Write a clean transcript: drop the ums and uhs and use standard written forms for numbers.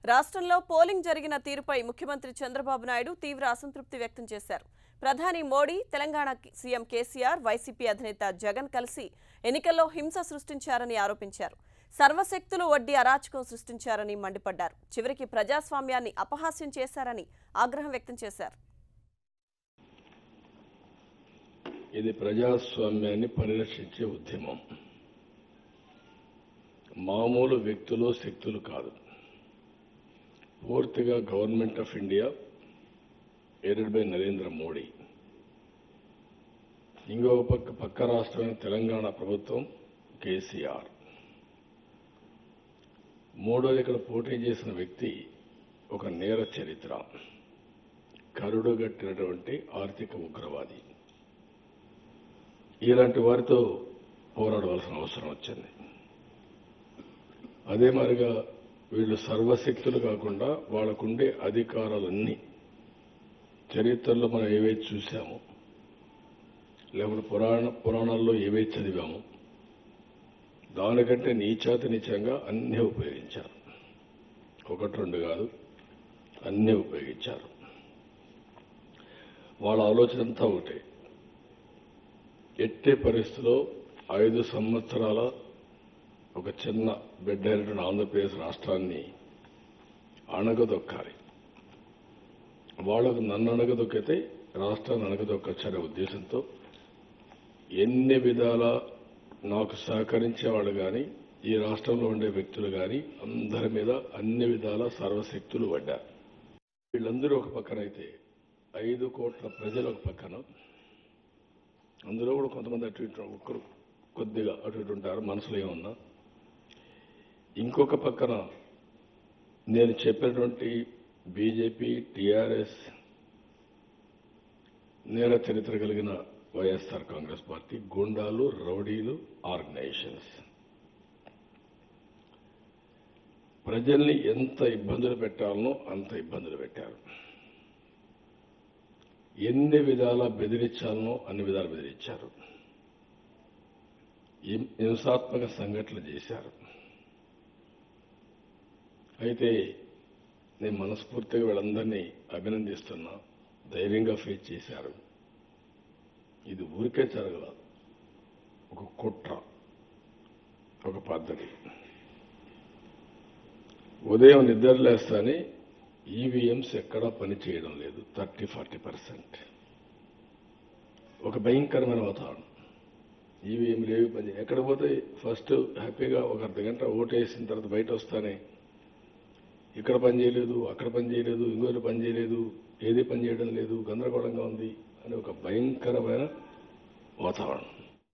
రాష్ట్రంలో పోలింగ్ జరిగిన తీరుపై ముఖ్యమంత్రి చంద్రబాబు నాయుడు తీవ్ర అసంతృప్తి వ్యక్తం చేశారు. ప్రధాని మోడీ, తెలంగాణ సీఎం కేసీఆర్, వైసీపీ అధినేత జగన్ కలిసి ఎన్నికల్లో హింస సృష్టించారని ఆరోపించారు. సర్వశక్తులు వడ్డీ అరాచకం సృష్టించారని మండిపడ్డారు. చివరికి ప్రజాస్వామ్యాన్ని అపహాస్యం చేశారని ఆగ్రహం వ్యక్తం చేశారు. ఇది ప్రజాస్వామ్యాన్ని పరిరక్షించే ఉద్యమం. మామూలు వ్యక్తులు శక్తులు కాదు. పూర్తిగా government of India aided by Narendra Modi, ఇంకో పక్క రాష్ట్రమైన తెలంగాణ ప్రభుత్వం కేసీఆర్. మూడోది ఇక్కడ పోటీ చేసిన వ్యక్తి ఒక నేర చరిత్ర, కరుడుగట్టినటువంటి ఆర్థిక ఉగ్రవాది. ఇలాంటి వారితో పోరాడవలసిన అవసరం వచ్చింది. అదే మాదిరిగా వీళ్ళు సర్వశక్తులు కాకుండా వాళ్ళకుండే అధికారాలన్నీ చరిత్రలో మనం ఏవైతే చూసామో, లేకపోతే పురాణాల్లో ఏవైతే చదివామో దానికంటే నీచాతి నీచంగా అన్నీ ఉపయోగించారు. ఒకటి రెండు కాదు, అన్నీ ఉపయోగించారు. వాళ్ళ ఆలోచన అంతా ఒకటే. ఎట్టే పరిస్థితిలో 5 సంవత్సరాల ఒక చిన్న బిడ్డ అయినటువంటి ఆంధ్రప్రదేశ్ రాష్ట్రాన్ని అణగదొక్కాలి. వాళ్లకు నన్ను అణగదొక్కితే రాష్ట్రాన్ని అణగదొక్కచ్చనే ఉద్దేశంతో ఎన్ని విధాల నాకు సహకరించేవాళ్ళు కానీ, ఈ రాష్ట్రంలో ఉండే వ్యక్తులు కానీ అందరి మీద అన్ని విధాల సర్వశక్తులు పడ్డారు. వీళ్ళందరూ ఒక పక్కనైతే 5 కోట్ల ప్రజలు ఒక పక్కన, అందులో కూడా కొంతమంది అటు ఇటు ఒక్కరు కొద్దిగా అటు ఇటు ఉంటారు, మనసులో ఏమన్నా. ఇంకొక పక్కన నేను చెప్పినటువంటి బీజేపీ, టీఆర్ఎస్, నేర చరిత్ర కలిగిన వైఎస్ఆర్ కాంగ్రెస్ పార్టీ, గుండాలు, రౌడీలు, ఆర్గనైజేషన్స్ ప్రజల్ని ఎంత ఇబ్బందులు పెట్టాలనో అంత ఇబ్బందులు పెట్టారు. ఎన్ని విధాల బెదిరించాలనో అన్ని విధాలు బెదిరించారు. హింసాత్మక సంఘటనలు చేశారు. అయితే నేను మనస్ఫూర్తిగా వీళ్ళందరినీ అభినందిస్తున్నా. ధైర్యంగా ఫేస్ చేశారు. ఇది ఊరికే జరగదు, ఒక కుట్ర, ఒక పద్ధతి. ఉదయం నిద్రలేస్తానే ఈవీఎంస్ ఎక్కడా పనిచేయడం లేదు, 30-40%. ఒక భయంకరమైన వాతావరణం. ఈవీఎంలు ఏవి పని ఎక్కడ పోతే ఫస్ట్ హ్యాపీగా ఒక అర్ధగంట ఓటు వేసిన తర్వాత బయట వస్తానే ఇక్కడ పని చేయలేదు, అక్కడ పని చేయలేదు, ఇంకోటి పని చేయలేదు, ఏది పని చేయడం లేదు, గందరగోళంగా ఉంది అని ఒక భయంకరమైన వాతావరణం.